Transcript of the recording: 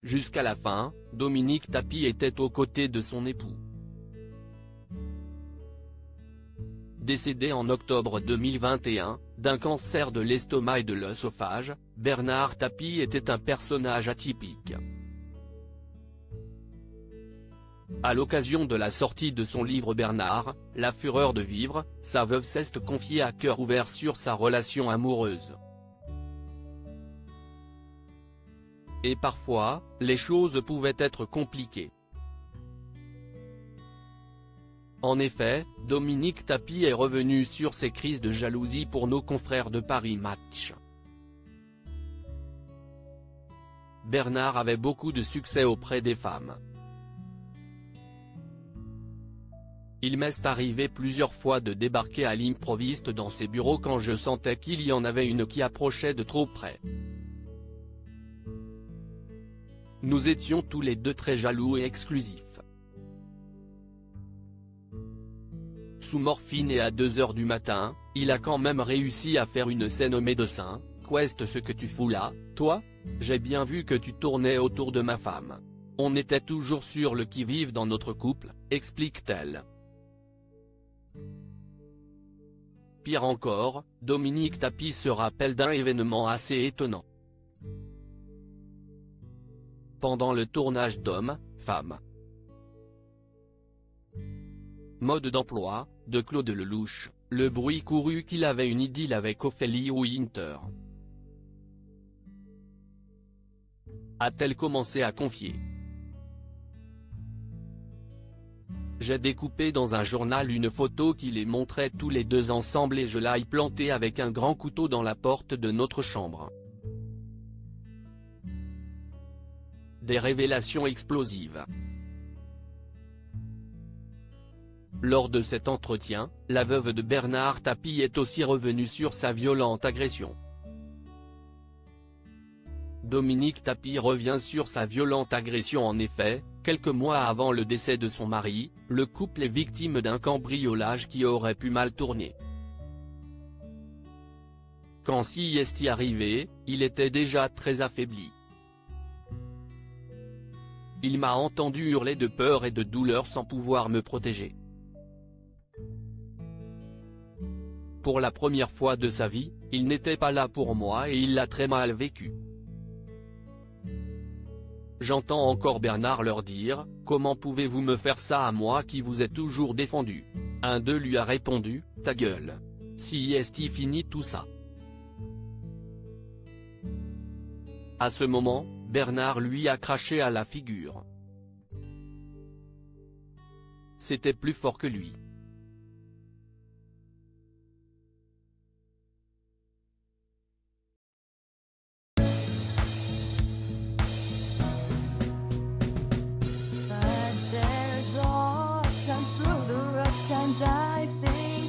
Jusqu'à la fin, Dominique Tapie était aux côtés de son époux. Décédé en octobre 2021, d'un cancer de l'estomac et de l'œsophage, Bernard Tapie était un personnage atypique. À l'occasion de la sortie de son livre Bernard, La fureur de vivre, sa veuve s'est confiée à cœur ouvert sur sa relation amoureuse. Et parfois, les choses pouvaient être compliquées. En effet, Dominique Tapie est revenu sur ses crises de jalousie pour nos confrères de Paris Match. Bernard avait beaucoup de succès auprès des femmes. Il m'est arrivé plusieurs fois de débarquer à l'improviste dans ses bureaux quand je sentais qu'il y en avait une qui approchait de trop près. Nous étions tous les deux très jaloux et exclusifs. Sous morphine et à 2 h du matin, il a quand même réussi à faire une scène au médecin. « Qu'est-ce que tu fous là, toi ? J'ai bien vu que tu tournais autour de ma femme. On était toujours sur le qui-vive dans notre couple », explique-t-elle. Pire encore, Dominique Tapie se rappelle d'un événement assez étonnant. Pendant le tournage d'Homme, Femme, Mode d'emploi, de Claude Lelouch, le bruit courut qu'il avait une idylle avec Ophélie Winter. A-t-elle commencé à confier. J'ai découpé dans un journal une photo qui les montrait tous les deux ensemble et je l'ai plantée avec un grand couteau dans la porte de notre chambre. Des révélations explosives. Lors de cet entretien, la veuve de Bernard Tapie est aussi revenue sur sa violente agression. Dominique Tapie revient sur sa violente agression. En effet, quelques mois avant le décès de son mari, le couple est victime d'un cambriolage qui aurait pu mal tourner. Quand s'y est arrivé, il était déjà très affaibli. Il m'a entendu hurler de peur et de douleur sans pouvoir me protéger. Pour la première fois de sa vie, il n'était pas là pour moi et il l'a très mal vécu. J'entends encore Bernard leur dire « Comment pouvez-vous me faire ça à moi qui vous ai toujours défendu ?» Un d'eux lui a répondu « Ta gueule. Si est fini tout ça ?» À ce moment, Bernard lui a craché à la figure. C'était plus fort que lui. But there's all times through the rough times I think